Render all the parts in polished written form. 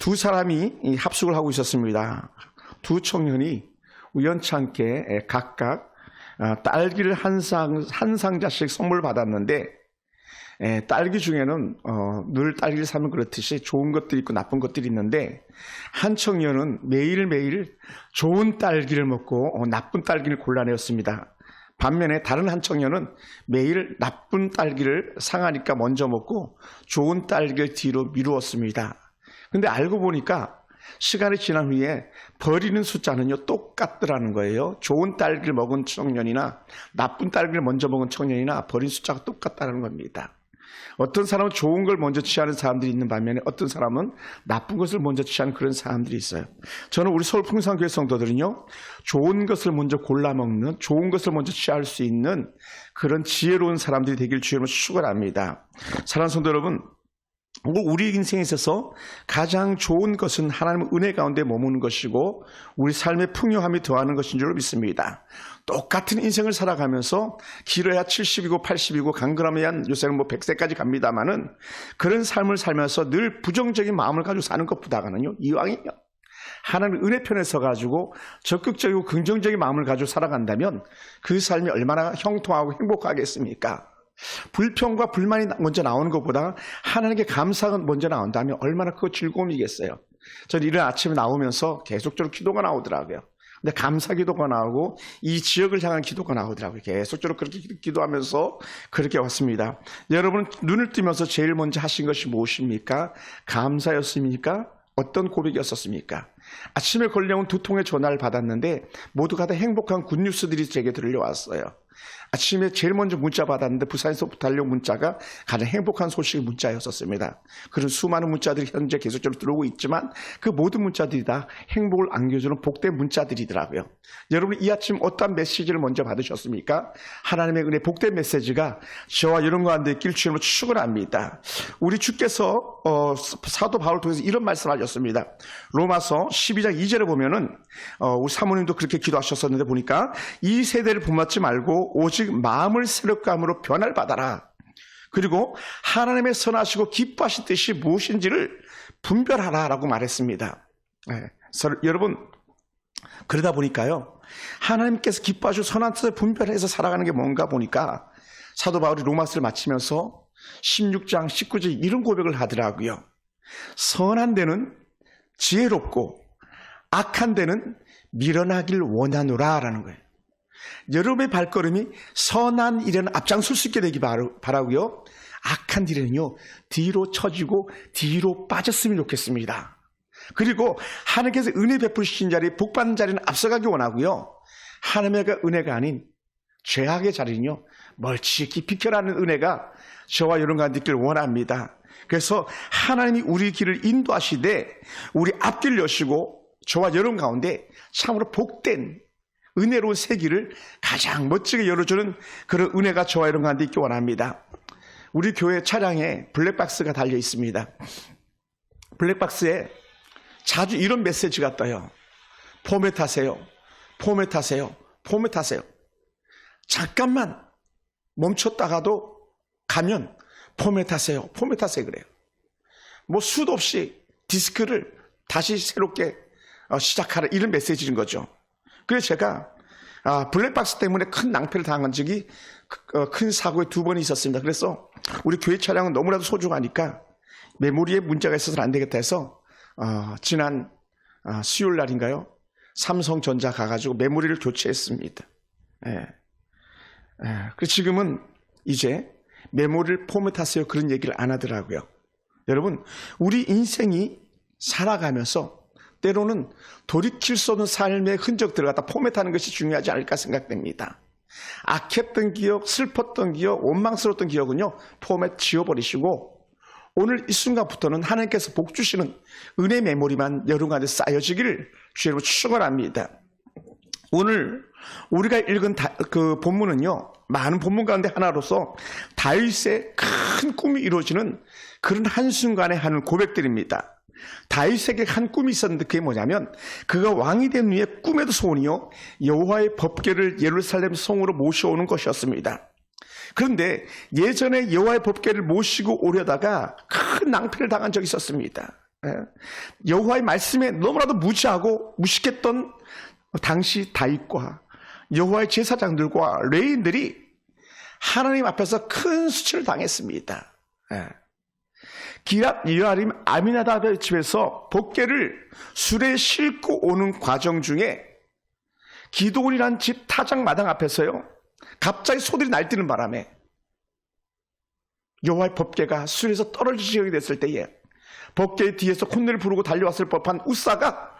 두 사람이 합숙을 하고 있었습니다. 두 청년이 우연찮게 각각 딸기를 한 상자씩 선물 받았는데, 딸기 중에는 늘 딸기를 사면 그렇듯이 좋은 것들이 있고 나쁜 것들이 있는데, 한 청년은 매일매일 좋은 딸기를 먹고 나쁜 딸기를 골라내었습니다. 반면에 다른 한 청년은 매일 나쁜 딸기를 상하니까 먼저 먹고 좋은 딸기를 뒤로 미루었습니다. 근데 알고 보니까 시간이 지난 후에 버리는 숫자는요 똑같더라는 거예요. 좋은 딸기를 먹은 청년이나 나쁜 딸기를 먼저 먹은 청년이나 버린 숫자가 똑같다는 겁니다. 어떤 사람은 좋은 걸 먼저 취하는 사람들이 있는 반면에 어떤 사람은 나쁜 것을 먼저 취하는 그런 사람들이 있어요. 저는 우리 서울 풍성교회 성도들은요, 좋은 것을 먼저 골라 먹는, 좋은 것을 먼저 취할 수 있는 그런 지혜로운 사람들이 되길 주님으로 축원합니다. 사랑하는 성도 여러분, 우리 인생에 있어서 가장 좋은 것은 하나님의 은혜 가운데 머무는 것이고 우리 삶의 풍요함이 더하는 것인 줄 믿습니다. 똑같은 인생을 살아가면서 길어야 70이고 80이고 강건하면 요새는 100세까지 갑니다마는 그런 삶을 살면서 늘 부정적인 마음을 가지고 사는 것보다는요, 이왕이면 하나님의 은혜 편에 서가지고 적극적이고 긍정적인 마음을 가지고 살아간다면 그 삶이 얼마나 형통하고 행복하겠습니까? 불평과 불만이 먼저 나오는 것보다 하나님께 감사가 먼저 나온다면 얼마나 그 즐거움이겠어요. 저는 이른 아침에 나오면서 계속적으로 기도가 나오더라고요. 근데 감사 기도가 나오고 이 지역을 향한 기도가 나오더라고요. 계속적으로 그렇게 기도하면서 그렇게 왔습니다. 여러분 눈을 뜨면서 제일 먼저 하신 것이 무엇입니까? 감사였습니까? 어떤 고백이었습니까? 아침에 걸려온 2통의 전화를 받았는데 모두가 다 행복한 굿뉴스들이 제게 들려왔어요. 아침에 제일 먼저 문자 받았는데 부산에서 달려온 문자가 가장 행복한 소식의 문자였었습니다. 그런 수많은 문자들이 현재 계속적으로 들어오고 있지만 그 모든 문자들이 다 행복을 안겨주는 복된 문자들이더라고요. 여러분 이 아침 어떠한 메시지를 먼저 받으셨습니까? 하나님의 은혜 복된 메시지가 저와 여러분과 가운데 있길 주님으로 축원합니다. 우리 주께서 사도 바울을 통해서 이런 말씀을 하셨습니다. 로마서 12장 2절에 보면은 우리 사모님도 그렇게 기도하셨었는데 보니까 이 세대를 본받지 말고 오직 마음을 새롭게 함으로 변화를 받아라. 그리고 하나님의 선하시고 기뻐하신 뜻이 무엇인지를 분별하라라고 말했습니다. 여러분 그러다 보니까요, 하나님께서 기뻐하시고 선한 뜻을 분별해서 살아가는 게 뭔가 보니까 사도 바울이 로마서를 마치면서 16장 19절 이런 고백을 하더라고요. 선한 데는 지혜롭고 악한 데는 밀어나길 원하노라 라는 거예요. 여러분의 발걸음이 선한 일에는 앞장설 수 있게 되기 바라고요. 악한 일에는요 뒤로 처지고 뒤로 빠졌으면 좋겠습니다. 그리고 하나님께서 은혜 베푸신 자리, 복 받는 자리는 앞서가기 원하고요. 하나님의 은혜가 아닌 죄악의 자리는요 멀찍이 비켜라는 은혜가 저와 여러분과 있길 원합니다. 그래서 하나님이 우리 길을 인도하시되 우리 앞길 여시고 저와 여러분 가운데 참으로 복된 은혜로운 새 길을 가장 멋지게 열어주는 그런 은혜가 저와 여러분 가운데 있기 원합니다. 우리 교회 차량에 블랙박스가 달려 있습니다. 블랙박스에 자주 이런 메시지가 떠요. 포맷하세요. 포맷하세요. 포맷하세요. 잠깐만 멈췄다가도 가면 포맷하세요. 포맷하세요 그래요. 뭐 수도 없이 디스크를 다시 새롭게 시작하라 이런 메시지인 거죠. 그래서 제가 블랙박스 때문에 큰 낭패를 당한 적이 큰 사고에 2번 있었습니다. 그래서 우리 교회 차량은 너무나도 소중하니까 메모리에 문제가 있어서는 안 되겠다 해서 지난 수요일 날인가요? 삼성전자 가가지고 메모리를 교체했습니다. 그래서 지금은 이제 메모리를 포맷하세요 그런 얘기를 안 하더라고요. 여러분 우리 인생이 살아가면서 때로는 돌이킬 수 없는 삶의 흔적들을 갖다 포맷하는 것이 중요하지 않을까 생각됩니다. 악했던 기억, 슬펐던 기억, 원망스러웠던 기억은요 포맷 지워버리시고 오늘 이 순간부터는 하나님께서 복 주시는 은혜 메모리만 여러분 가운데 쌓여지기를 주님으로 축원합니다. 오늘 우리가 읽은 그 본문은요 많은 본문 가운데 하나로서 다윗의 큰 꿈이 이루어지는 그런 한순간에 하는 고백들입니다. 다윗에게 한 꿈이 있었는데 그게 뭐냐면 그가 왕이 된 후에 꿈에도 소원이요 여호와의 법궤를 예루살렘 성으로 모셔오는 것이었습니다. 그런데 예전에 여호와의 법궤를 모시고 오려다가 큰 낭패를 당한 적이 있었습니다. 여호와의 말씀에 너무나도 무지하고 무식했던 당시 다윗과 여호와의 제사장들과 레위인들이 하나님 앞에서 큰 수치를 당했습니다. 기럇 여아림 아미나답의 집에서 법궤를 수레에 싣고 오는 과정 중에 기드온이라는 집 타작 마당 앞에서요, 갑자기 소들이 날뛰는 바람에 여호와의 법궤가 수레에서 떨어지게 됐을 때에 법궤 뒤에서 콧노래를 부르고 달려왔을 법한 우사가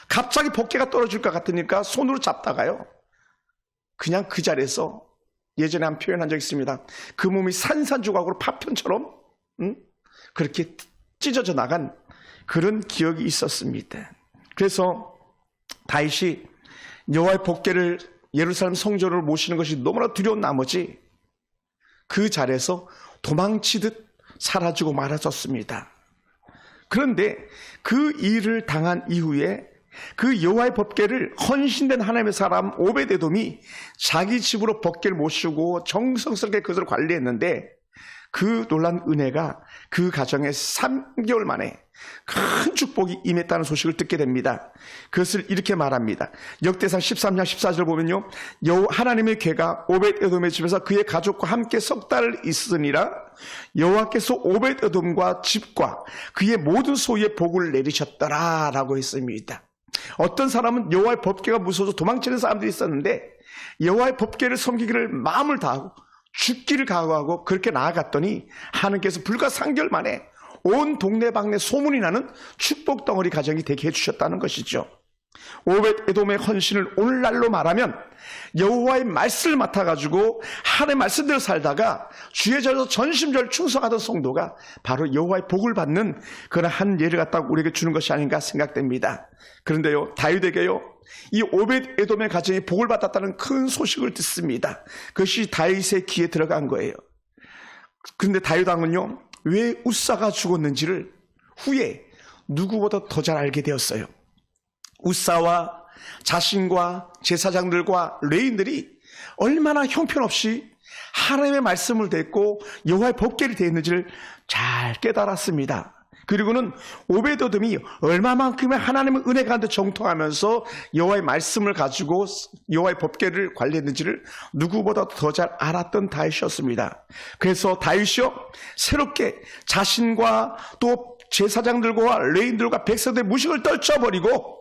갑자기 법궤가 떨어질 것 같으니까 손으로 잡다가요, 그냥 그 자리에서, 예전에 한 표현한 적 있습니다. 그 몸이 산산조각으로 파편처럼 그렇게 찢어져 나간 그런 기억이 있었습니다. 그래서 다윗이 여호와의 법궤를 예루살렘 성전으로 모시는 것이 너무나 두려운 나머지 그 자리에서 도망치듯 사라지고 말아졌습니다. 그런데 그 일을 당한 이후에 그 여호와의 법궤를 헌신된 하나님의 사람 오벳에돔이 자기 집으로 법궤를 모시고 정성스럽게 그것을 관리했는데, 그 놀란 은혜가 그 가정에 3개월 만에 큰 축복이 임했다는 소식을 듣게 됩니다. 그것을 이렇게 말합니다. 역대상 13장 14절 보면요, 하나님의 궤가 오벳에돔의 집에서 그의 가족과 함께 석 달을 있으니라. 여호와께서 오벳에돔과 집과 그의 모든 소유에 복을 내리셨더라 라고 했습니다. 어떤 사람은 여호와의 법궤가 무서워서 도망치는 사람들이 있었는데, 여호와의 법궤를 섬기기를 마음을 다하고 죽기를 각오하고 그렇게 나아갔더니 하나님께서 불과 3개월 만에 온 동네방네 소문이 나는 축복 덩어리 가정이 되게 해주셨다는 것이죠. 오벳에돔의 헌신을 오늘날로 말하면 여호와의 말씀을 맡아가지고 하나님의 말씀대로 살다가 주의 절에서 전심절 충성하던 성도가 바로 여호와의 복을 받는 그런 한 예를 갖다가 우리에게 주는 것이 아닌가 생각됩니다. 그런데요, 다윗에게요, 이 오벳에돔의 가정이 복을 받았다는 큰 소식을 듣습니다. 그것이 다윗의 귀에 들어간 거예요. 그런데 다윗 왕은요, 왜 우사가 죽었는지를 후에 누구보다 더 잘 알게 되었어요. 우사와 자신과 제사장들과 레위인들이 얼마나 형편없이 하나님의 말씀을 듣고 여호와의 법궤를 대했는지를 잘 깨달았습니다. 그리고는 오벳에돔이 얼마만큼의 하나님의 은혜 가운데 정통하면서 여호와의 말씀을 가지고 여호와의 법궤를 관리했는지를 누구보다 더 잘 알았던 다윗이었습니다. 그래서 다윗이요, 새롭게 자신과 또 제사장들과 레위인들과 백성들의 무식을 떨쳐버리고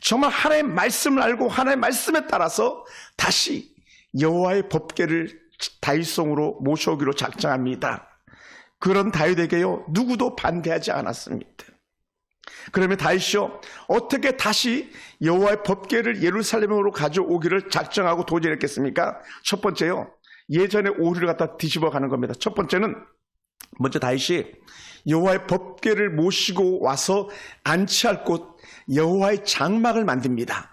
정말 하나님의 말씀을 알고 하나님의 말씀에 따라서 다시 여호와의 법궤를 다윗성으로 모셔오기로 작정합니다. 그런 다윗에게요, 누구도 반대하지 않았습니다. 그러면 다윗이요, 어떻게 다시 여호와의 법궤를 예루살렘으로 가져오기를 작정하고 도전했겠습니까? 첫 번째요, 예전의 오류를 갖다 뒤집어 가는 겁니다. 첫 번째는 먼저 다윗이 여호와의 법궤를 모시고 와서 안치할 곳 여호와의 장막을 만듭니다.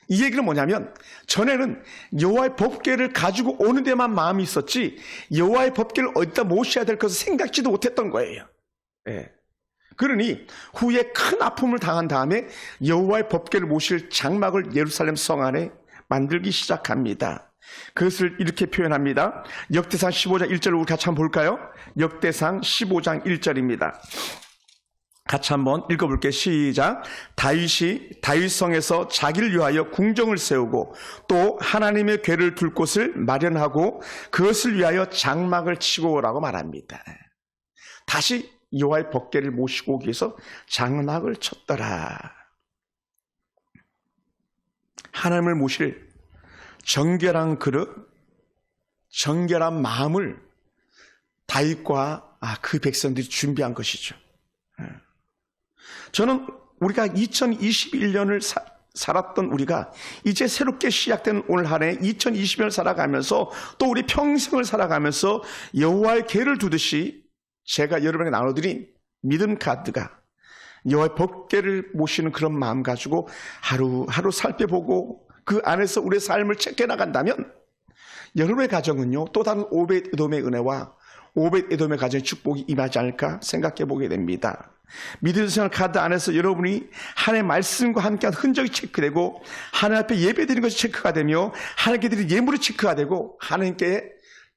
이 얘기는 뭐냐면, 전에는 여호와의 법궤를 가지고 오는 데만 마음이 있었지 여호와의 법궤를 어디다 모셔야 될 것을 생각지도 못했던 거예요. 그러니 후에 큰 아픔을 당한 다음에 여호와의 법궤를 모실 장막을 예루살렘 성 안에 만들기 시작합니다. 그것을 이렇게 표현합니다. 역대상 15장 1절을 우리 같이 한번 볼까요? 역대상 15장 1절입니다. 같이 한번 읽어볼게요. 시작. 다윗이 다윗성에서 자기를 위하여 궁정을 세우고 또 하나님의 궤를 둘 곳을 마련하고 그것을 위하여 장막을 치고 오라고 말합니다. 다시 여호와의 법궤를 모시고 오기 위해서 장막을 쳤더라. 하나님을 모실 정결한 그릇, 정결한 마음을 다윗과 그 백성들이 준비한 것이죠. 저는 우리가 2021년을 살았던 우리가 이제 새롭게 시작된 오늘 한 해 2020년을 살아가면서 또 우리 평생을 살아가면서 여호와의 궤를 두듯이 제가 여러분에게 나눠드린 믿음 카드가 여호와의 법궤를 모시는 그런 마음 가지고 하루하루 살펴보고 그 안에서 우리의 삶을 체크해 나간다면 여러분의 가정은요, 또 다른 오벳에돔의 은혜와 오벳에돔의 가정의 축복이 임하지 않을까 생각해 보게 됩니다. 믿음 생활 카드 안에서 여러분이 하나님의 말씀과 함께한 흔적이 체크되고 하나님 앞에 예배드리는 것이 체크가 되며 하나님께 드린 예물이 체크가 되고 하나님께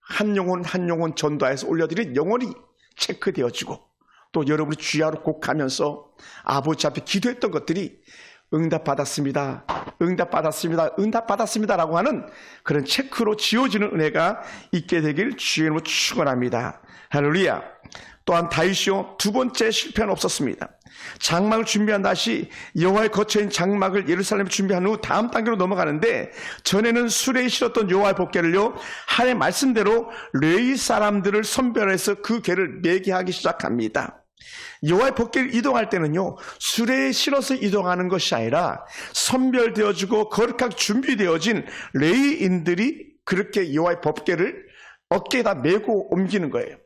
한 영혼 한 영혼 전도하여서 올려드린 영혼이 체크되어지고 또 여러분이 주야로 꼭 가면서 아버지 앞에 기도했던 것들이 응답받았습니다. 응답받았습니다. 응답받았습니다. 라고 하는 그런 체크로 지워지는 은혜가 있게 되길 주의 이름으로 축원합니다. 할렐루야. 또한 다윗이요, 두 번째 실패는 없었습니다. 장막을 준비한 다시 여호와의 거처인 장막을 예루살렘에 준비한 후 다음 단계로 넘어가는데, 전에는 수레에 실었던 여호와의 법궤를요, 하나님의 말씀대로 레위 사람들을 선별해서 그 궤를 매게 하기 시작합니다. 여호와의 법궤를 이동할 때는요, 수레에 실어서 이동하는 것이 아니라 선별되어지고 거룩하게 준비되어진 레위인들이 그렇게 여호와의 법궤를 어깨에다 메고 옮기는 거예요.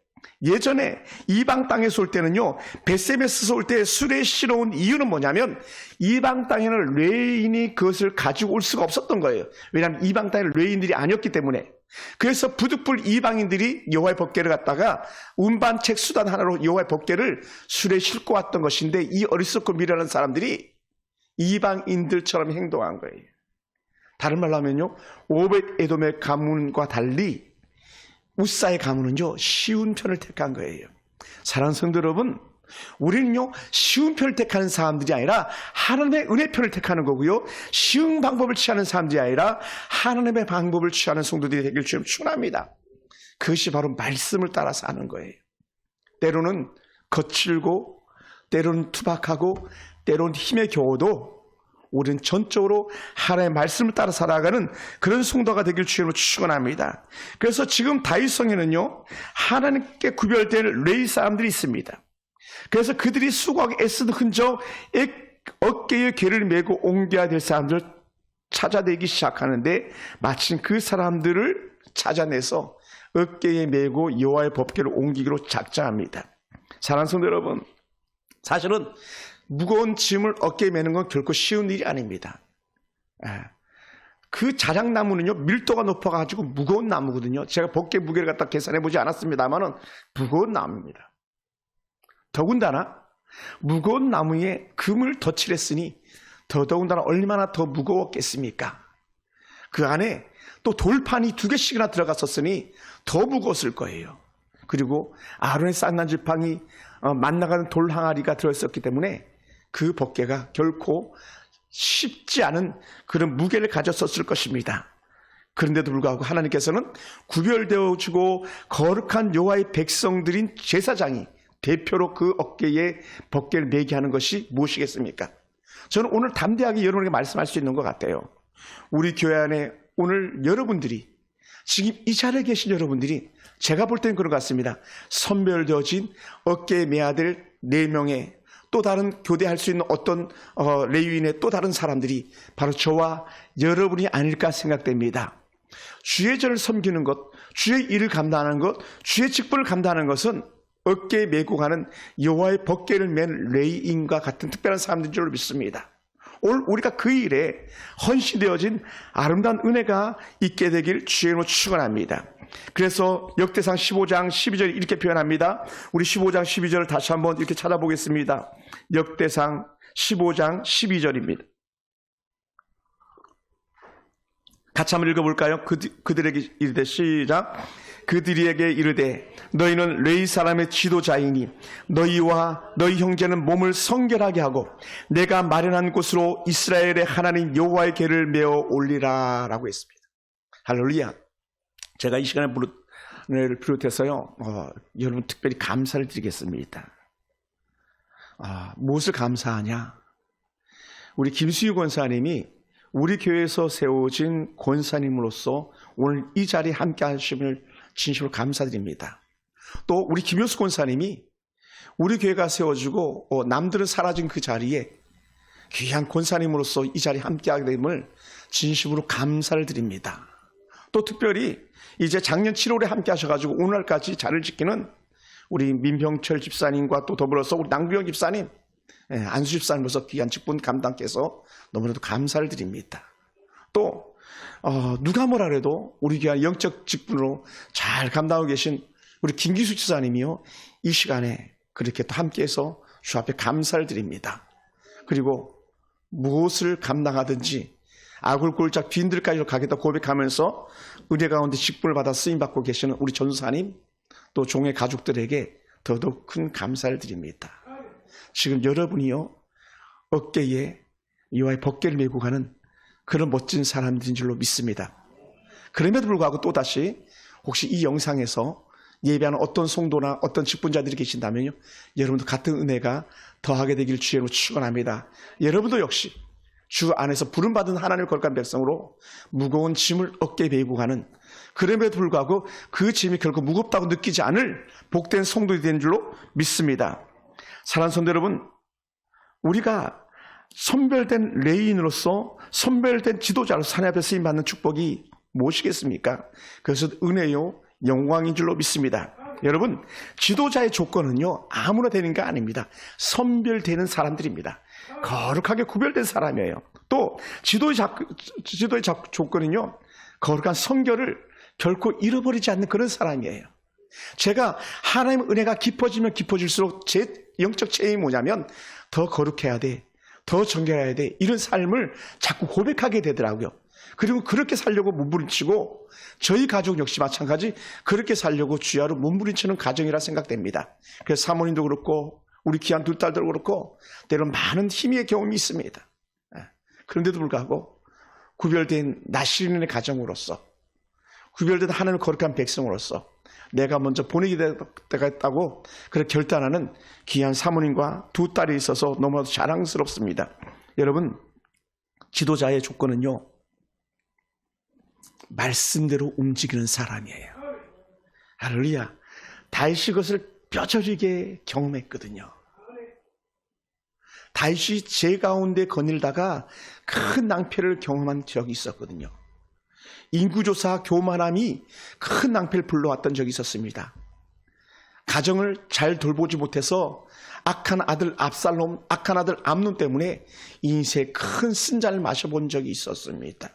예전에 이방 땅에서 올 때는요, 벳세메스에서 올 때 수레에 실어온 이유는 뭐냐면, 이방 땅에는 레위인이 그것을 가지고 올 수가 없었던 거예요. 왜냐하면 이방 땅에는 레위인들이 아니었기 때문에. 그래서 부득불 이방인들이 여호와의 법궤를 갖다가 운반책 수단 하나로 여호와의 법궤를 수레에 싣고 왔던 것인데, 이 어리석고 미련한 사람들이 이방인들처럼 행동한 거예요. 다른 말로 하면요, 오벳 에돔의 가문과 달리 우사의 가문은요, 쉬운 편을 택한 거예요. 사랑하는 성도 여러분, 우리는요, 쉬운 편을 택하는 사람들이 아니라 하나님의 은혜 편을 택하는 거고요, 쉬운 방법을 취하는 사람들이 아니라 하나님의 방법을 취하는 성도들이 되길 주님 축원합니다. 그것이 바로 말씀을 따라서 하는 거예요. 때로는 거칠고, 때로는 투박하고, 때로는 힘에 겨워도 우리는 전적으로 하나님의 말씀을 따라 살아가는 그런 성도가 되길 주님으로 축원합니다. 그래서 지금 다윗성에는요, 하나님께 구별된 레위 사람들이 있습니다. 그래서 그들이 수고하게 애쓰는 흔적, 어깨에 궤를 메고 옮겨야 될 사람들을 찾아내기 시작하는데, 마침 그 사람들을 찾아내서 어깨에 메고 여호와의 법궤를 옮기기로 작정합니다. 사랑하는 성도 여러분, 사실은 무거운 짐을 어깨에 메는 건 결코 쉬운 일이 아닙니다. 그 자작나무는요, 밀도가 높아가지고 무거운 나무거든요. 제가 법궤 무게를 갖다 계산해보지 않았습니다만은 무거운 나무입니다. 더군다나 무거운 나무에 금을 덧칠했으니 더더군다나 얼마나 더 무거웠겠습니까? 그 안에 또 돌판이 2개씩이나 들어갔었으니 더 무거웠을 거예요. 그리고 아론의 쌍난 지팡이, 만나가는 돌 항아리가 들어있었기 때문에 그 법궤가 결코 쉽지 않은 그런 무게를 가졌었을 것입니다. 그런데도 불구하고 하나님께서는 구별되어지고 거룩한 여호와의 백성들인 제사장이 대표로 그 어깨에 법궤를 매게 하는 것이 무엇이겠습니까? 저는 오늘 담대하게 여러분에게 말씀할 수 있는 것 같아요. 우리 교회 안에 오늘 여러분들이, 지금 이 자리에 계신 여러분들이 제가 볼 때는 그런 것 같습니다. 선별되어진 어깨에 매야 될 4명의 또 다른 교대할 수 있는 어떤 레위인의 또 다른 사람들이 바로 저와 여러분이 아닐까 생각됩니다. 주의 전을 섬기는 것, 주의 일을 감당하는 것, 주의 직분을 감당하는 것은 어깨에 메고 가는 여호와의 법궤를 맨 레위인과 같은 특별한 사람들인 줄 믿습니다. 오늘 우리가 그 일에 헌신되어진 아름다운 은혜가 있게 되길 주의로 축원합니다. 그래서 역대상 15장 12절이 이렇게 표현합니다. 우리 15장 12절을 다시 한번 이렇게 찾아보겠습니다. 역대상 15장 12절입니다. 같이 한번 읽어볼까요? 그들에게 이르되 시작. 그들에게 이르되 너희는 레위 사람의 지도자이니 너희와 너희 형제는 몸을 성결하게 하고 내가 마련한 곳으로 이스라엘의 하나님 여호와의 궤를 메어 올리라 라고 했습니다. 할렐루야. 제가 이 시간에 비롯해서요, 여러분 특별히 감사를 드리겠습니다. 무엇을 감사하냐? 우리 김수희 권사님이 우리 교회에서 세워진 권사님으로서 오늘 이 자리에 함께 하심을 진심으로 감사드립니다. 또 우리 김효수 권사님이 우리 교회가 세워지고 남들은 사라진 그 자리에 귀한 권사님으로서 이 자리에 함께하게 됨을 진심으로 감사를 드립니다. 또 특별히 이제 작년 7월에 함께 하셔가지고 오늘까지 자리를 지키는 우리 민병철 집사님과 또 더불어서 우리 낭비영 집사님, 안수 집사님으로서 귀한 직분 감당께서 너무나도 감사를 드립니다. 또 누가 뭐라 그래도 우리 귀한 영적 직분으로 잘 감당하고 계신 우리 김기수 집사님이요, 이 시간에 그렇게 또 함께해서 주 앞에 감사를 드립니다. 그리고 무엇을 감당하든지 아굴골짝 빈들까지 가겠다 고백하면서 은혜 가운데 직분을 받아 쓰임받고 계시는 우리 전사님, 또 종의 가족들에게 더더욱 큰 감사를 드립니다. 지금 여러분이요, 어깨에 여호와의 법궤를 메고 가는 그런 멋진 사람들인 줄로 믿습니다. 그럼에도 불구하고 또다시 혹시 이 영상에서 예배하는 어떤 성도나 어떤 직분자들이 계신다면요, 여러분도 같은 은혜가 더하게 되길 주의로 축원합니다. 여러분도 역시 주 안에서 부름받은 하나님의 거룩한 백성으로 무거운 짐을 어깨에 메고 가는, 그럼에도 불구하고 그 짐이 결코 무겁다고 느끼지 않을 복된 성도들이 된 줄로 믿습니다. 사랑하는 성도 여러분, 우리가 선별된 레인으로서, 선별된 지도자로서 하나님 앞에 쓰임받는 축복이 무엇이겠습니까? 그것은 은혜요, 영광인 줄로 믿습니다. 여러분, 지도자의 조건은요, 아무나 되는 게 아닙니다. 선별되는 사람들입니다. 거룩하게 구별된 사람이에요. 또 지도의 조건은요, 거룩한 성결을 결코 잃어버리지 않는 그런 사람이에요. 제가 하나님의 은혜가 깊어지면 깊어질수록 제 영적 체험이 뭐냐면, 더 거룩해야 돼, 더 정결해야 돼, 이런 삶을 자꾸 고백하게 되더라고요. 그리고 그렇게 살려고 몸부림치고, 저희 가족 역시 마찬가지 그렇게 살려고 주야로 몸부림치는 가정이라 생각됩니다. 그래서 사모님도 그렇고 우리 귀한 두 딸도 그렇고 때론 많은 힘의 경험이 있습니다. 그런데도 불구하고 구별된 나시린의 가정으로서, 구별된 하나님의 거룩한 백성으로서 내가 먼저 보내게 때가 있다고 그렇게 결단하는 귀한 사모님과 두 딸이 있어서 너무나도 자랑스럽습니다. 여러분, 지도자의 조건은요, 말씀대로 움직이는 사람이에요. 할렐루야. 다윗이 그것을 뼈저리게 경험했거든요. 다윗이 제 가운데 거닐다가 큰 낭패를 경험한 적이 있었거든요. 인구조사 교만함이 큰 낭패를 불러왔던 적이 있었습니다. 가정을 잘 돌보지 못해서 악한 아들 압살롬, 악한 아들 암논 때문에 인생에 큰 쓴잔을 마셔본 적이 있었습니다.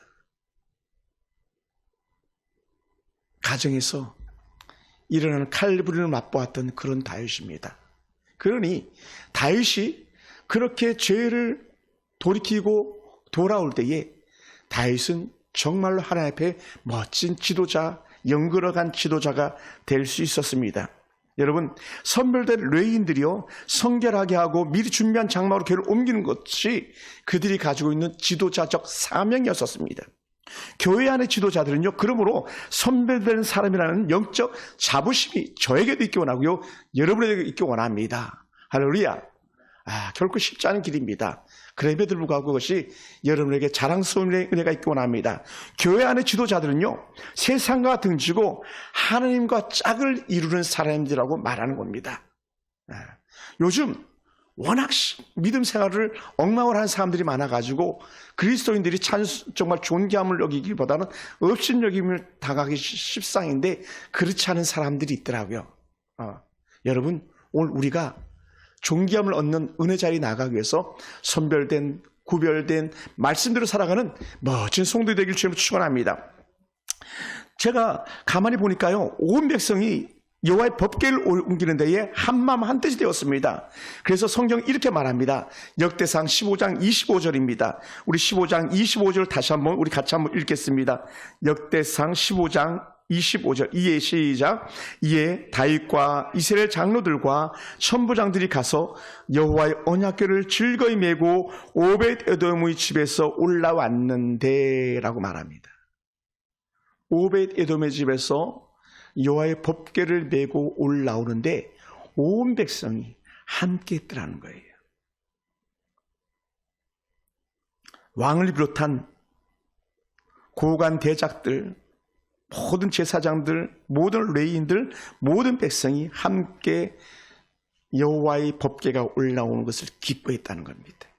가정에서 일어나는 칼부림을 맛보았던 그런 다윗입니다. 그러니 다윗이 그렇게 죄를 돌이키고 돌아올 때에 다윗은 정말로 하나님 앞에 멋진 지도자, 영끌어간 지도자가 될 수 있었습니다. 여러분, 선별된 레위인들이요, 성결하게 하고 미리 준비한 장막으로 교회를 옮기는 것이 그들이 가지고 있는 지도자적 사명이었습니다. 교회 안의 지도자들은요, 그러므로 선별된 사람이라는 영적 자부심이 저에게도 있기 원하고요, 여러분에게도 있기 원합니다. 할렐루야. 결코 쉽지 않은 길입니다. 그럼에도 불구하고 그것이 여러분에게 자랑스러운 은혜가 있기 원합니다. 교회 안의 지도자들은요, 세상과 등지고 하나님과 짝을 이루는 사람들이라고 말하는 겁니다. 요즘 워낙 믿음 생활을 엉망으로 하는 사람들이 많아가지고 그리스도인들이 정말 존귀함을 여기기보다는 업신여김을 당하기 십상인데, 그렇지 않은 사람들이 있더라고요. 여러분, 오늘 우리가 존귀함을 얻는 은혜 자리에 나가기 위해서 선별된, 구별된 말씀대로 살아가는 멋진 성도들이 되길 주님으로 축원합니다. 제가 가만히 보니까요, 온 백성이 여호와의 법궤를 옮기는 데에 한마음 한뜻이 되었습니다. 그래서 성경 이렇게 말합니다. 역대상 15장 25절입니다. 우리 15장 25절 다시 한번 우리 같이 한번 읽겠습니다. 역대상 15장 25절. 이에 시작. 이에 다윗과 이스라엘 장로들과 천부장들이 가서 여호와의 언약궤를 즐거이 메고 오벳 에돔의 집에서 올라왔는데 라고 말합니다. 오벳 에돔의 집에서 여호와의 법궤를 메고 올라오는데 온 백성이 함께 했더라는 거예요. 왕을 비롯한 고관 대작들, 모든 제사장들, 모든 레위인들, 모든 백성이 함께 여호와의 법궤가 올라오는 것을 기뻐했다는 겁니다.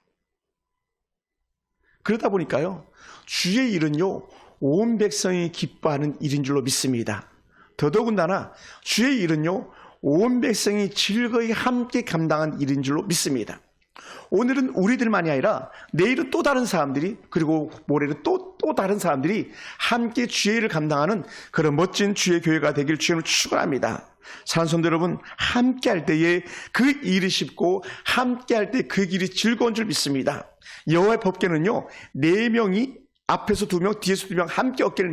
그러다 보니까요, 주의 일은요, 온 백성이 기뻐하는 일인 줄로 믿습니다. 더더군다나 주의 일은요, 온 백성이 즐거이 함께 감당한 일인 줄로 믿습니다. 오늘은 우리들만이 아니라 내일은 또 다른 사람들이, 그리고 모레는 또 다른 사람들이 함께 주의 일을 감당하는 그런 멋진 주의 교회가 되길 주님을 축원합니다. 사랑하는 성도 여러분, 함께 할 때에 그 일이 쉽고 함께 할 때 그 길이 즐거운 줄 믿습니다. 여호와의 법궤는요, 4명이 앞에서 2명, 뒤에서 2명 함께 어깨를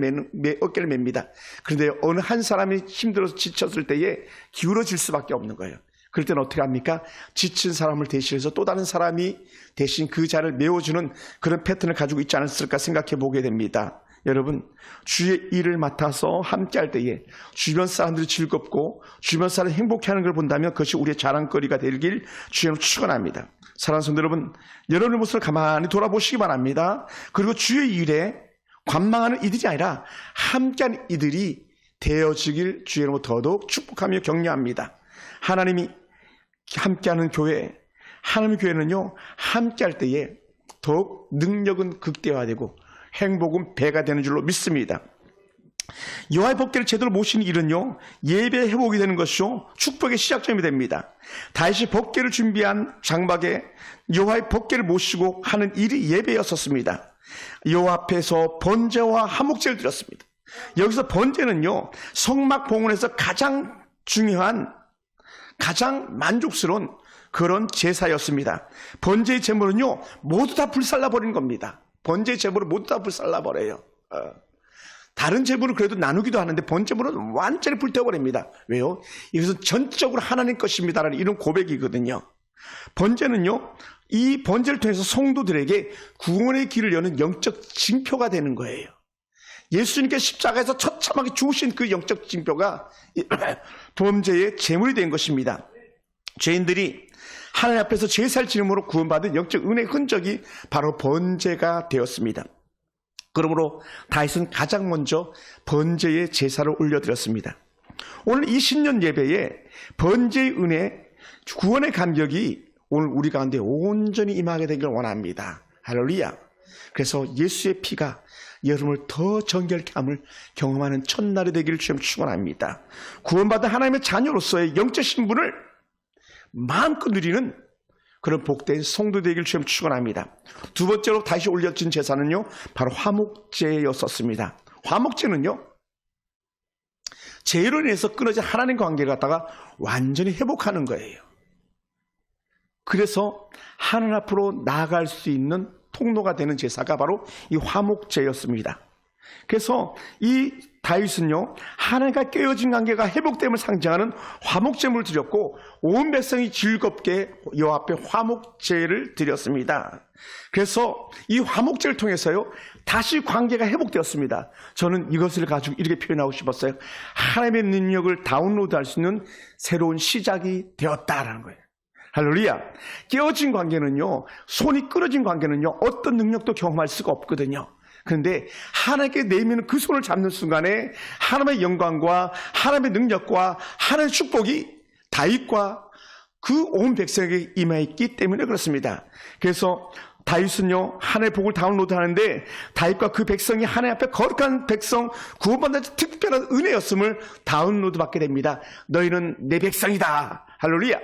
맵니다. 그런데 어느 한 사람이 힘들어서 지쳤을 때에 기울어질 수밖에 없는 거예요. 그럴 때는 어떻게 합니까? 지친 사람을 대신해서 또 다른 사람이 대신 그 자를 메워주는 그런 패턴을 가지고 있지 않았을까 생각해 보게 됩니다. 여러분, 주의 일을 맡아서 함께 할 때에 주변 사람들이 즐겁고 주변 사람이 행복해하는 걸 본다면 그것이 우리의 자랑거리가 되길 주의로 축원합니다. 사랑하는 성도 여러분, 여러분의 모습을 가만히 돌아보시기 바랍니다. 그리고 주의 일에 관망하는 이들이 아니라 함께하는 이들이 되어지길 주의로 더더욱 축복하며 격려합니다. 하나님이 함께하는 교회, 하나님의 교회는요, 함께할 때에 더욱 능력은 극대화되고 행복은 배가 되는 줄로 믿습니다. 여호와의 법궤를 제대로 모시는 일은요, 예배의 회복이 되는 것이요, 축복의 시작점이 됩니다. 다윗이 법궤를 준비한 장막에 여호와의 법궤를 모시고 하는 일이 예배였었습니다. 여호와 앞에서 번제와 화목제를 드렸습니다. 여기서 번제는요, 성막 봉헌에서 가장 중요한, 가장 만족스러운 그런 제사였습니다. 번제의 제물은요, 모두 다 불살라 버리는 겁니다. 번제의 제물을 모두 다 불살라 버려요. 다른 제물은 그래도 나누기도 하는데 번제물은 완전히 불태워버립니다. 왜요? 이것은 전적으로 하나님 것입니다라는 이런 고백이거든요. 번제는요, 이 번제를 통해서 성도들에게 구원의 길을 여는 영적 징표가 되는 거예요. 예수님께 십자가에서 처참하게 죽으신 그 영적 징표가 번제의 제물이 된 것입니다. 죄인들이 하나님 앞에서 제사를 지름으로 구원받은 영적 은혜의 흔적이 바로 번제가 되었습니다. 그러므로 다윗은 가장 먼저 번제의 제사를 올려드렸습니다. 오늘 이 신년 예배에 번제의 은혜, 구원의 감격이 오늘 우리 가운데 온전히 임하게 되길 원합니다. 할렐루야. 그래서 예수의 피가 여러분을 더 정결케 함을 경험하는 첫날이 되기를 주님 축원합니다. 구원받은 하나님의 자녀로서의 영적 신분을 마음껏 누리는 그런 복된 성도 되기를 주님 축원합니다. 두 번째로 다시 올려진 제사는요, 바로 화목제였었습니다. 화목제는요, 죄로 인해서 끊어진 하나님 관계를 갖다가 완전히 회복하는 거예요. 그래서 하나님 앞으로 나아갈 수 있는 통로가 되는 제사가 바로 이 화목제였습니다. 그래서 이 다윗은요, 하나님과 깨어진 관계가 회복됨을 상징하는 화목제물을 드렸고 온 백성이 즐겁게 여호와 앞에 화목제를 드렸습니다. 그래서 이 화목제를 통해서요, 다시 관계가 회복되었습니다. 저는 이것을 가지고 이렇게 표현하고 싶었어요. 하나님의 능력을 다운로드할 수 있는 새로운 시작이 되었다라는 거예요. 할렐루야. 깨어진 관계는요, 손이 끊어진 관계는요, 어떤 능력도 경험할 수가 없거든요. 그런데 하나님께 내미는 그 손을 잡는 순간에 하나님의 영광과 하나님의 능력과 하나님의 축복이 다윗과 그 온 백성에게 임하였기 때문에 그렇습니다. 그래서 다윗은요, 하나님의 복을 다운로드하는데 다윗과 그 백성이 하나님 앞에 거룩한 백성, 구원받는 특별한 은혜였음을 다운로드 받게 됩니다. 너희는 내 백성이다. 할렐루야.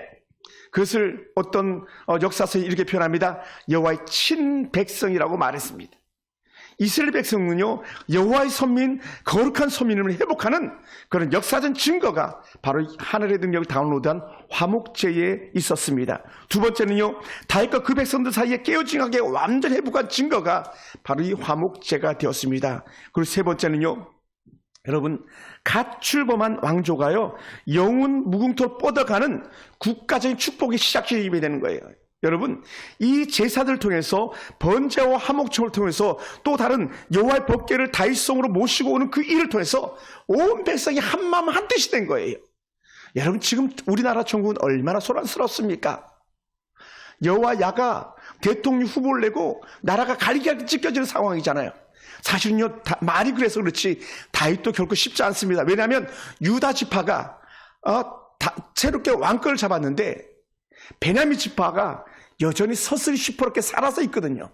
그것을 어떤 역사서에 이렇게 표현합니다. 여호와의 친백성이라고 말했습니다. 이스라엘 백성은요, 여호와의 선민, 거룩한 선민을 회복하는 그런 역사적 증거가 바로 하늘의 능력을 다운로드한 화목제에 있었습니다. 두 번째는요, 다윗과 그 백성들 사이에 깨어진 관계 완전 회복한 증거가 바로 이 화목제가 되었습니다. 그리고 세 번째는요, 여러분, 갓 출범한 왕조가요, 영혼 무궁토로 뻗어가는 국가적인 축복의 시작점이 되는 거예요. 여러분, 이 제사들을 통해서 번제와 화목제를 통해서 또 다른 여호와의 법궤를 다윗성으로 모시고 오는 그 일을 통해서 온 백성이 한 마음 한 뜻이 된 거예요. 여러분, 지금 우리나라 정국은 얼마나 소란스럽습니까? 여와 야가 대통령 후보를 내고 나라가 갈기갈기 찢겨지는 상황이잖아요. 사실은요, 말이 그래서 그렇지 다윗도 결코 쉽지 않습니다. 왜냐하면 유다 지파가 새롭게 왕권을 잡았는데 베냐민 지파가 여전히 서슬이 시퍼렇게 살아서 있거든요.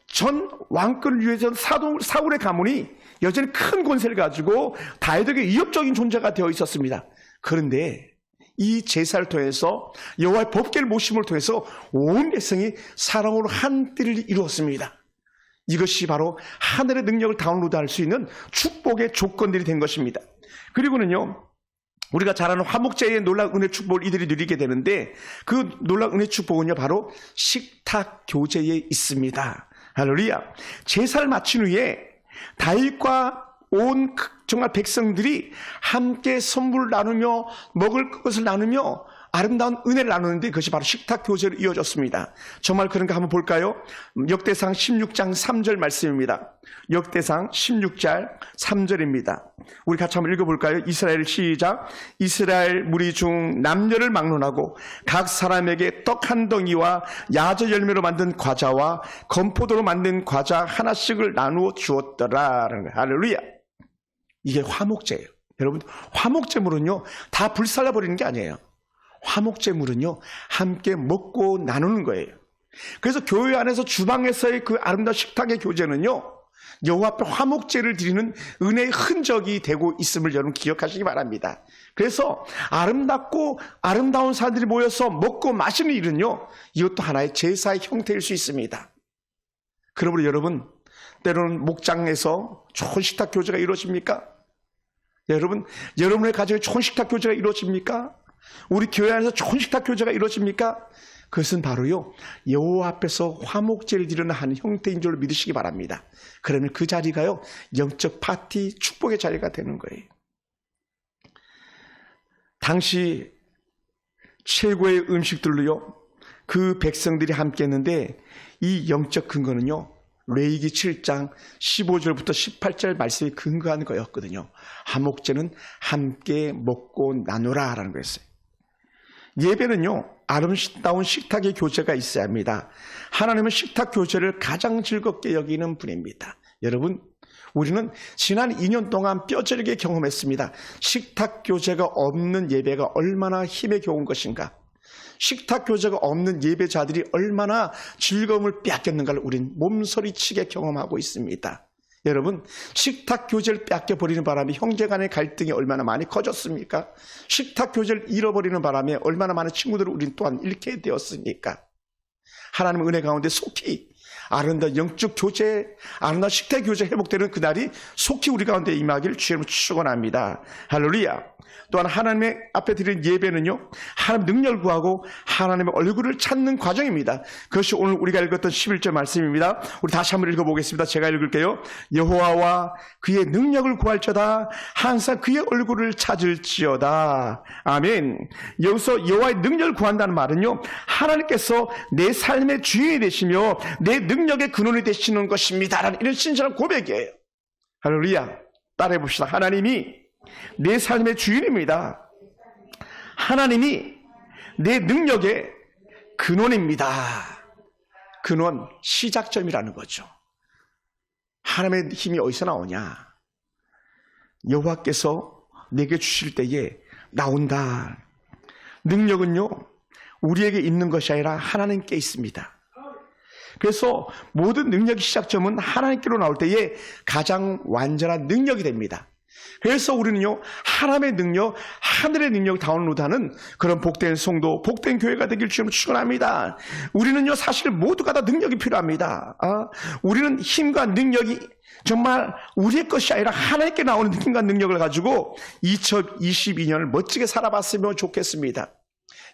전 왕권을 위해서 사울의 가문이 여전히 큰 권세를 가지고 다윗에게 위협적인 존재가 되어 있었습니다. 그런데 이 제사를 통해서 여호와의 법궤를 모심을 통해서 온 백성이 사랑으로 한 띠를 이루었습니다. 이것이 바로 하늘의 능력을 다운로드할 수 있는 축복의 조건들이 된 것입니다. 그리고는요, 우리가 잘 아는 화목제의 놀라운 은혜 축복을 이들이 누리게 되는데 그 놀라운 은혜 축복은요, 바로 식탁 교제에 있습니다. 할렐루야. 제사를 마친 후에 다윗과 온 정말 백성들이 함께 선물을 나누며 먹을 것을 나누며 아름다운 은혜를 나누는데 그것이 바로 식탁 교제로 이어졌습니다. 정말 그런가 한번 볼까요? 역대상 16장 3절 말씀입니다. 역대상 16장 3절입니다. 우리 같이 한번 읽어볼까요? 이스라엘 시작. 이스라엘 무리 중 남녀를 막론하고 각 사람에게 떡 한 덩이와 야저 열매로 만든 과자와 건포도로 만든 과자 하나씩을 나누어 주었더라. 할렐루야. 이게 화목제예요. 여러분, 화목제물은요 다 불살라버리는 게 아니에요. 화목제물은요 함께 먹고 나누는 거예요. 그래서 교회 안에서 주방에서의 그 아름다운 식탁의 교제는요 여호와 앞에 화목제를 드리는 은혜의 흔적이 되고 있음을 여러분 기억하시기 바랍니다. 그래서 아름답고 아름다운 사람들이 모여서 먹고 마시는 일은요 이것도 하나의 제사의 형태일 수 있습니다. 그러므로 여러분, 때로는 목장에서 좋은 식탁 교제가 이루어집니까? 여러분, 여러분의 가정에 좋은 식탁 교제가 이루어집니까? 우리 교회 안에서 좋은 식탁 교제가 이루어집니까? 그것은 바로요 여호와 앞에서 화목제를 드리는 한 형태인 줄로 믿으시기 바랍니다. 그러면 그 자리가요 영적 파티 축복의 자리가 되는 거예요. 당시 최고의 음식들로요 그 백성들이 함께 했는데 이 영적 근거는요 레위기 7장 15절부터 18절 말씀이 근거한 거였거든요. 화목제는 함께 먹고 나누라라는 거였어요. 예배는요 아름다운 식탁의 교제가 있어야 합니다. 하나님은 식탁 교제를 가장 즐겁게 여기는 분입니다. 여러분, 우리는 지난 2년 동안 뼈저리게 경험했습니다. 식탁 교제가 없는 예배가 얼마나 힘에 겨운 것인가, 식탁 교제가 없는 예배자들이 얼마나 즐거움을 빼앗겼는가를 우린 몸서리치게 경험하고 있습니다. 여러분, 식탁 교제를 뺏겨버리는 바람에 형제간의 갈등이 얼마나 많이 커졌습니까? 식탁 교제를 잃어버리는 바람에 얼마나 많은 친구들을 우린 또한 잃게 되었습니까? 하나님의 은혜 가운데 속히 아름다운 영적 교제, 아름다운 식탁 교제 회복되는 그날이 속히 우리 가운데 임하길 주님을 축원합니다. 할렐루야. 또한 하나님의 앞에 드리는 예배는요 하나님 능력을 구하고 하나님의 얼굴을 찾는 과정입니다. 그것이 오늘 우리가 읽었던 11절 말씀입니다. 우리 다시 한번 읽어보겠습니다. 제가 읽을게요. 여호와와 그의 능력을 구할지어다 항상 그의 얼굴을 찾을지어다. 아멘. 여기서 여호와의 능력을 구한다는 말은요 하나님께서 내 삶의 주인이 되시며 내 능력의 근원이 되시는 것입니다 라는 이런 신실한 고백이에요. 할렐루야. 따라해 봅시다. 하나님이 내 삶의 주인입니다. 하나님이 내 능력의 근원입니다. 근원, 시작점이라는 거죠. 하나님의 힘이 어디서 나오냐? 여호와께서 내게 주실 때에 나온다. 능력은요 우리에게 있는 것이 아니라 하나님께 있습니다. 그래서 모든 능력의 시작점은 하나님께로 나올 때에 가장 완전한 능력이 됩니다. 그래서 우리는요 하나님의 능력, 하늘의 능력을 다운로드하는 그런 복된 성도, 복된 교회가 되길 주님을 축원합니다. 우리는요 사실 모두가 다 능력이 필요합니다. 우리는 힘과 능력이 정말 우리의 것이 아니라 하나님께 나오는 힘과 능력을 가지고 2022년을 멋지게 살아봤으면 좋겠습니다.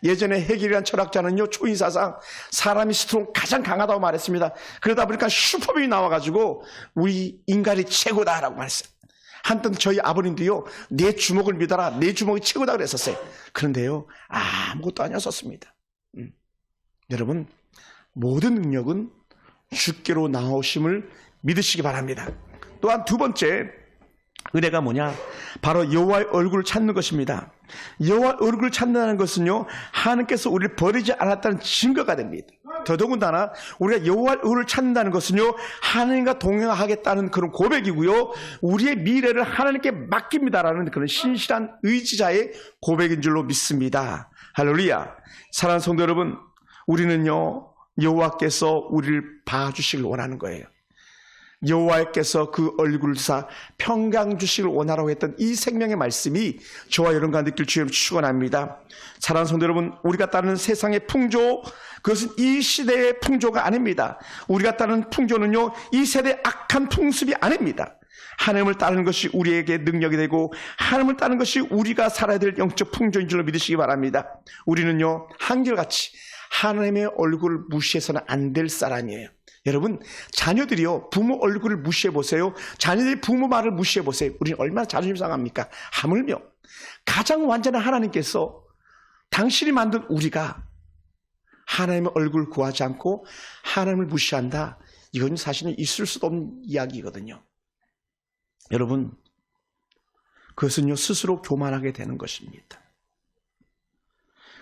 예전에 해겔이라는 철학자는요 초인사상 사람이 스스로 가장 강하다고 말했습니다. 그러다 보니까 슈퍼맨이 나와가지고 우리 인간이 최고다라고 말했어요. 한때 저희 아버님도요 내 주먹을 믿어라, 내 주먹이 최고다 그랬었어요. 그런데요 아무것도 아니었었습니다. 여러분, 모든 능력은 주께로 나오심을 믿으시기 바랍니다. 또한 두 번째 은혜가 뭐냐? 바로 여호와의 얼굴을 찾는 것입니다. 여호와의 얼굴을 찾는다는 것은요 하나님께서 우리를 버리지 않았다는 증거가 됩니다. 더더군다나 우리가 여호와의 얼굴을 찾는다는 것은요 하나님과 동행하겠다는 그런 고백이고요 우리의 미래를 하나님께 맡깁니다라는 그런 신실한 의지자의 고백인 줄로 믿습니다. 할렐루야. 사랑하는 성도 여러분, 우리는요 여호와께서 우리를 봐주시길 원하는 거예요. 여호와께서 그 얼굴사 평강 주시길 원하라고 했던 이 생명의 말씀이 저와 여러분과 느낄 주님을 축원합니다. 사랑하는 성도 여러분, 우리가 따르는 세상의 풍조, 그것은 이 시대의 풍조가 아닙니다. 우리가 따르는 풍조는요 이 세대의 악한 풍습이 아닙니다. 하나님을 따르는 것이 우리에게 능력이 되고 하나님을 따르는 것이 우리가 살아야 될 영적 풍조인 줄로 믿으시기 바랍니다. 우리는요 한결같이 하나님의 얼굴을 무시해서는 안 될 사람이에요. 여러분, 자녀들이요, 부모 얼굴을 무시해 보세요. 자녀들이 부모 말을 무시해 보세요. 우리는 얼마나 자존심 상합니까? 하물며 가장 완전한 하나님께서 당신이 만든 우리가 하나님의 얼굴을 구하지 않고 하나님을 무시한다. 이건 사실은 있을 수도 없는 이야기거든요. 여러분, 그것은요, 스스로 교만하게 되는 것입니다.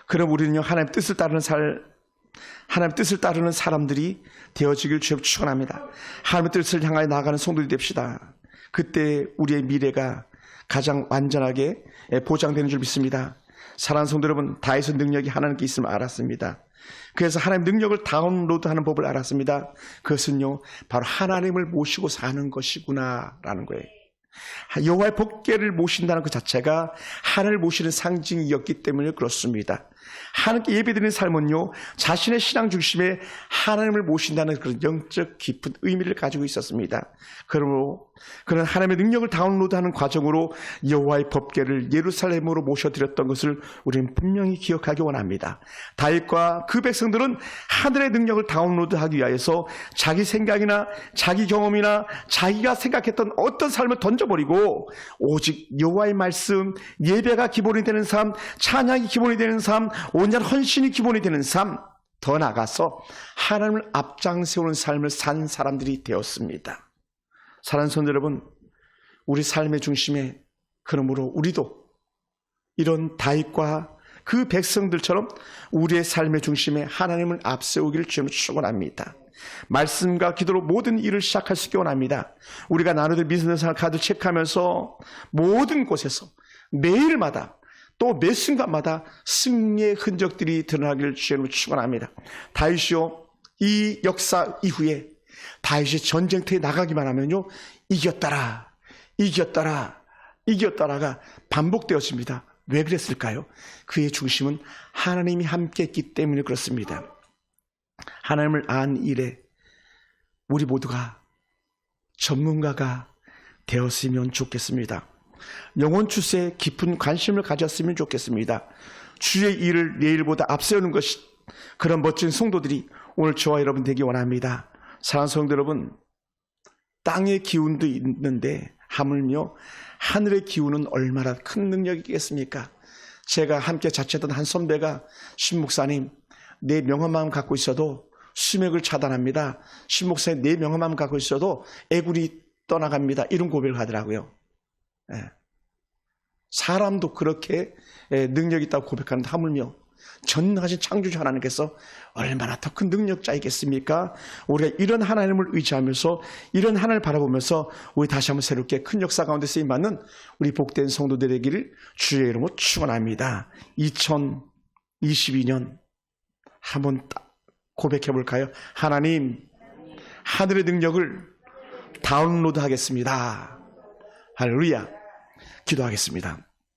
그럼 우리는요, 하나님 뜻을 따르는 사람들이 되어지길 주여 축원합니다. 하나님의 뜻을 향하여 나아가는 성도들이 됩시다. 그때 우리의 미래가 가장 완전하게 보장되는 줄 믿습니다. 사랑하는 성도 여러분, 다윗의 능력이 하나님께 있음을 알았습니다. 그래서 하나님 능력을 다운로드하는 법을 알았습니다. 그것은요, 바로 하나님을 모시고 사는 것이구나라는 거예요. 여호와의 법궤를 모신다는 그 자체가 하나님을 모시는 상징이었기 때문에 그렇습니다. 하나님께 예배드리는 삶은요, 자신의 신앙 중심에 하나님을 모신다는 그런 영적 깊은 의미를 가지고 있었습니다. 그러므로 그런 하나님의 능력을 다운로드하는 과정으로 여호와의 법궤를 예루살렘으로 모셔드렸던 것을 우리는 분명히 기억하기 원합니다. 다윗과 그 백성들은 하늘의 능력을 다운로드하기 위해서 자기 생각이나 자기 경험이나 자기가 생각했던 어떤 삶을 던져버리고 오직 여호와의 말씀, 예배가 기본이 되는 삶, 찬양이 기본이 되는 삶, 온전한 헌신이 기본이 되는 삶, 더 나아가서 하나님을 앞장세우는 삶을 산 사람들이 되었습니다. 사랑하는 성도 여러분, 우리 삶의 중심에 그러므로 우리도 이런 다윗과 그 백성들처럼 우리의 삶의 중심에 하나님을 앞세우기를 주님을 축원합니다. 말씀과 기도로 모든 일을 시작할 수 있게 원합니다. 우리가 나누던 비즈니스 카드 체크하면서 모든 곳에서 매일마다 또 매 순간마다 승리의 흔적들이 드러나기를 주님을 축원합니다. 다윗이요, 이 역사 이후에 다윗이 전쟁터에 나가기만 하면요, 이겼다라가 반복되었습니다. 왜 그랬을까요? 그의 중심은 하나님이 함께했기 때문에 그렇습니다. 하나님을 안 일에 우리 모두가 전문가가 되었으면 좋겠습니다. 영혼 추세에 깊은 관심을 가졌으면 좋겠습니다. 주의 일을 내일보다 앞세우는 것이 그런 멋진 성도들이 오늘 저와 여러분 되기 원합니다. 사랑하는 성도 여러분, 땅의 기운도 있는데 하물며 하늘의 기운은 얼마나 큰 능력이겠습니까? 제가 함께 자취했던 한 선배가, 신목사님, 내 명함만 갖고 있어도 수맥을 차단합니다. 신목사님, 내 명함만 갖고 있어도 애굴이 떠나갑니다. 이런 고백을 하더라고요. 사람도 그렇게 능력이 있다고 고백하는데 하물며 전능하신 창조주 하나님께서 얼마나 더 큰 능력자이겠습니까? 우리가 이런 하나님을 의지하면서 이런 하나님을 바라보면서 우리 다시 한번 새롭게 큰 역사 가운데 쓰임받는 우리 복된 성도들 되기를 주의 이름으로 축원합니다. 2022년 한번 고백해 볼까요? 하나님, 하늘의 능력을 다운로드 하겠습니다. 할렐루야. 기도하겠습니다.